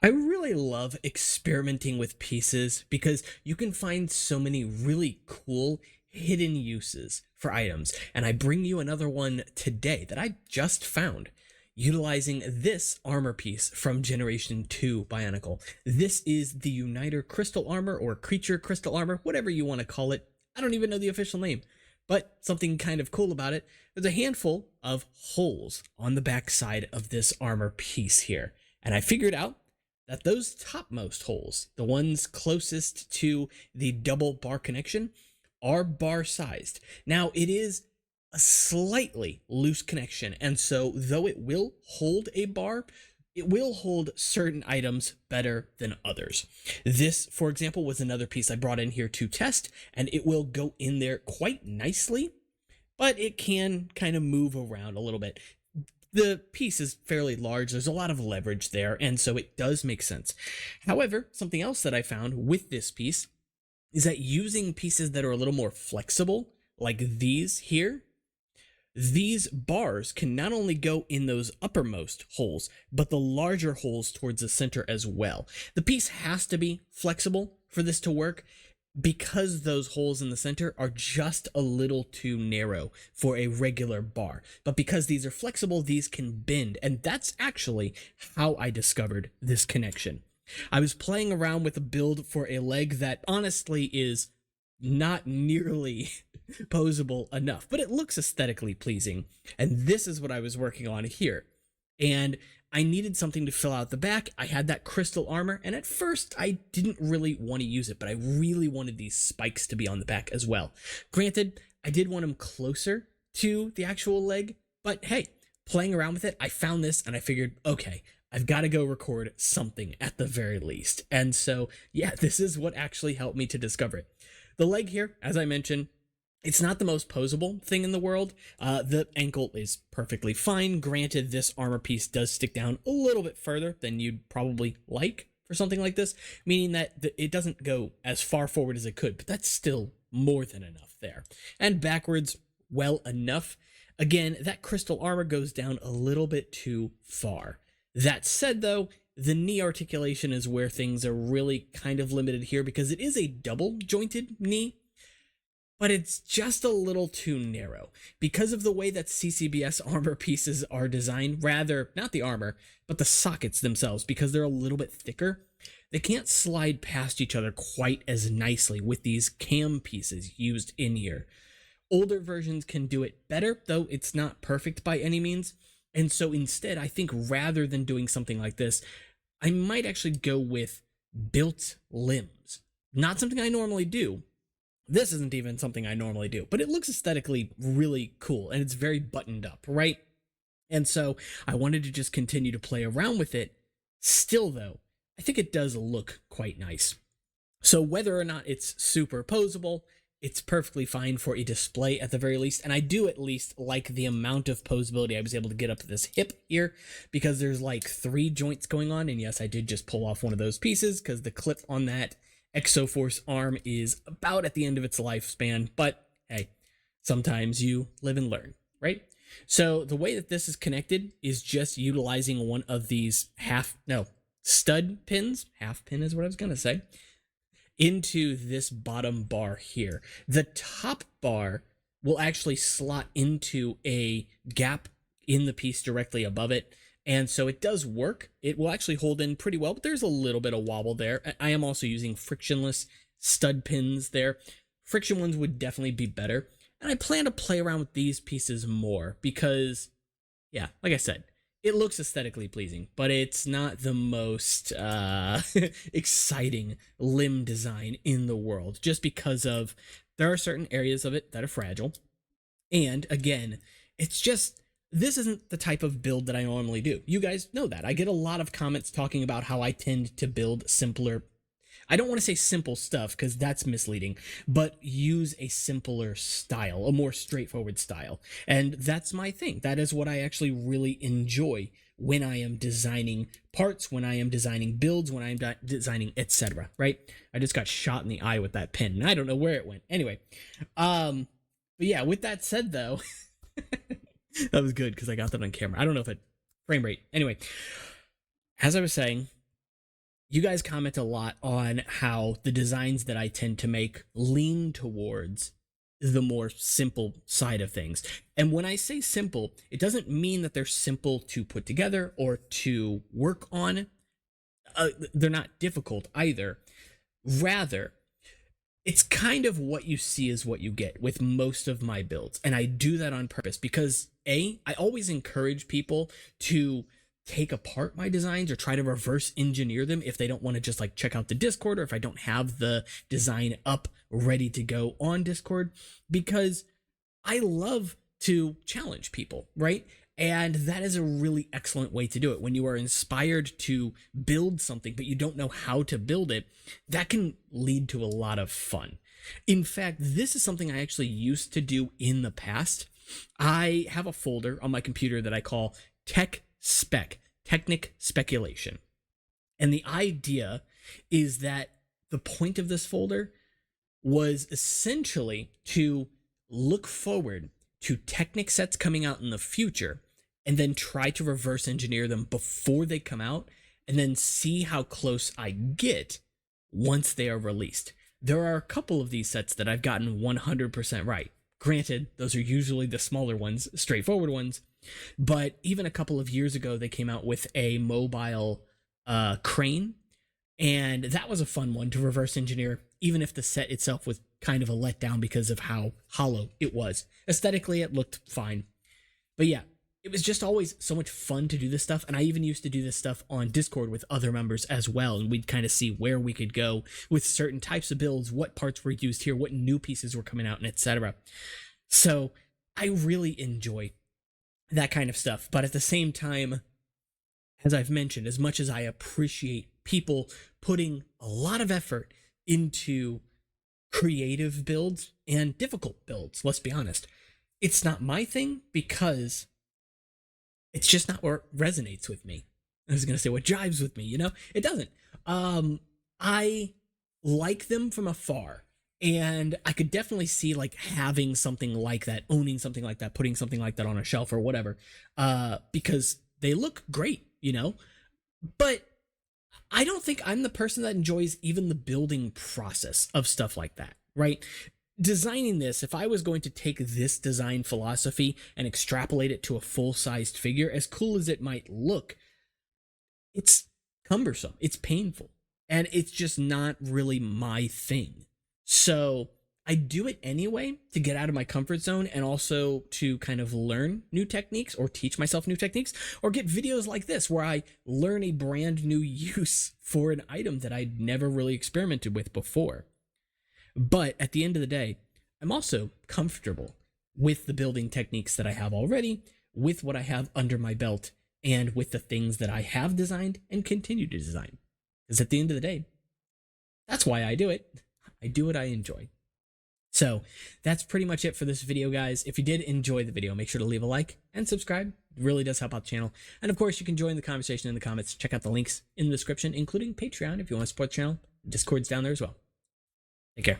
I really love experimenting with pieces because you can find so many really cool hidden uses for items. And I bring you another one today that I just found utilizing this armor piece from Generation 2 Bionicle. This is the Uniter Crystal Armor or Creature Crystal Armor, whatever you want to call it. I don't even know the official name, but something kind of cool about it. There's a handful of holes on the back side of this armor piece here. And I figured out that those topmost holes, the ones closest to the double bar connection, are bar sized. Now it is a slightly loose connection, and so though it will hold a bar, it will hold certain items better than others. This, for example, was another piece I brought in here to test, and it will go in there quite nicely, but it can kind of move around a little bit. The piece is fairly large, there's a lot of leverage there, and so it does make sense. However, something else that I found with this piece is that using pieces that are a little more flexible, like these here, these bars can not only go in those uppermost holes, but the larger holes towards the center as well. The piece has to be flexible for this to work, because those holes in the center are just a little too narrow for a regular bar. But because these are flexible, these can bend. And that's actually how I discovered this connection. I was playing around with a build for a leg that honestly is not nearly posable enough, but it looks aesthetically pleasing. And this is what I was working on here. And I needed something to fill out the back. I had that crystal armor, and at first I didn't really want to use it, but I really wanted these spikes to be on the back as well. Granted, I did want them closer to the actual leg, but hey, playing around with it, I found this and I figured, okay, I've got to go record something at the very least. And so, yeah, this is what actually helped me to discover it. The leg here, as I mentioned, it's not the most posable thing in the world. The ankle is perfectly fine. Granted, this armor piece does stick down a little bit further than you'd probably like for something like this, meaning that it doesn't go as far forward as it could, but that's still more than enough there. And backwards, well enough. Again, that crystal armor goes down a little bit too far. That said, though, the knee articulation is where things are really kind of limited here because it is a double jointed knee, but it's just a little too narrow because of the way that CCBS armor pieces are designed. Rather, not the armor, but the sockets themselves, because they're a little bit thicker. They can't slide past each other quite as nicely with these cam pieces used in here. Older versions can do it better, though it's not perfect by any means. And so instead, I think rather than doing something like this, I might actually go with built limbs. Not something I normally do. This isn't even something I normally do, but it looks aesthetically really cool and it's very buttoned up, right? And so I wanted to just continue to play around with it. Still, though, I think it does look quite nice. So whether or not it's superposable, it's perfectly fine for a display at the very least. And I do at least like the amount of posability I was able to get up to this hip here, because there's like 3 joints going on. And yes, I did just pull off one of those pieces because the clip on that Exoforce arm is about at the end of its lifespan, but hey, sometimes you live and learn, right? So the way that this is connected is just utilizing one of these stud pins, half pin is what I was going to say, into this bottom bar here. The top bar will actually slot into a gap in the piece directly above it. And so it does work. It will actually hold in pretty well, but there's a little bit of wobble there. I am also using frictionless stud pins there. Friction ones would definitely be better. And I plan to play around with these pieces more because, yeah, like I said, it looks aesthetically pleasing, but it's not the most exciting limb design in the world, just because of there are certain areas of it that are fragile. And again, it's just, this isn't the type of build that I normally do. You guys know that. I get a lot of comments talking about how I tend to build simpler. I don't want to say simple stuff because that's misleading, but use a simpler style, a more straightforward style. And that's my thing. That is what I actually really enjoy when I am designing parts, when I am designing builds, when I'm designing etc. Right? I just got shot in the eye with that pen, and I don't know where it went. Anyway, but yeah, with that said, though, that was good because I got that on camera. I don't know if it frame rate. Anyway, as I was saying, you guys comment a lot on how the designs that I tend to make lean towards the more simple side of things. And when I say simple, it doesn't mean that they're simple to put together or to work on. They're not difficult either. Rather, it's kind of what you see is what you get with most of my builds. And I do that on purpose because I always encourage people to take apart my designs or try to reverse engineer them if they don't want to just like check out the Discord, or if I don't have the design up ready to go on Discord, because I love to challenge people, right? And that is a really excellent way to do it. When you are inspired to build something, but you don't know how to build it, that can lead to a lot of fun. In fact, this is something I actually used to do in the past. I have a folder on my computer that I call Technic Speculation. And the idea is that the point of this folder was essentially to look forward to Technic sets coming out in the future and then try to reverse engineer them before they come out and then see how close I get once they are released. There are a couple of these sets that I've gotten 100% right. Granted, those are usually the smaller ones, straightforward ones, but even a couple of years ago, they came out with a mobile crane, and that was a fun one to reverse engineer, even if the set itself was kind of a letdown because of how hollow it was. Aesthetically, it looked fine. But yeah, it was just always so much fun to do this stuff, and I even used to do this stuff on Discord with other members as well, and we'd kind of see where we could go with certain types of builds, what parts were used here, what new pieces were coming out, and etc. So I really enjoy that kind of stuff. But at the same time, as I've mentioned, as much as I appreciate people putting a lot of effort into creative builds and difficult builds, let's be honest, it's not my thing because it's just not what resonates with me. I was going to say what jives with me, you know? It doesn't. I like them from afar. And I could definitely see like having something like that, owning something like that, putting something like that on a shelf or whatever, because they look great, you know? But I don't think I'm the person that enjoys even the building process of stuff like that, right? Designing this, if I was going to take this design philosophy and extrapolate it to a full-sized figure, as cool as it might look, it's cumbersome, it's painful, and it's just not really my thing. So I do it anyway to get out of my comfort zone and also to kind of learn new techniques or teach myself new techniques or get videos like this where I learn a brand new use for an item that I'd never really experimented with before. But at the end of the day, I'm also comfortable with the building techniques that I have already, with what I have under my belt, and with the things that I have designed and continue to design. Because at the end of the day, that's why I do it. I do what I enjoy. So that's pretty much it for this video, guys. If you did enjoy the video, make sure to leave a like and subscribe. It really does help out the channel. And of course, you can join the conversation in the comments. Check out the links in the description, including Patreon if you want to support the channel. Discord's down there as well. Take care.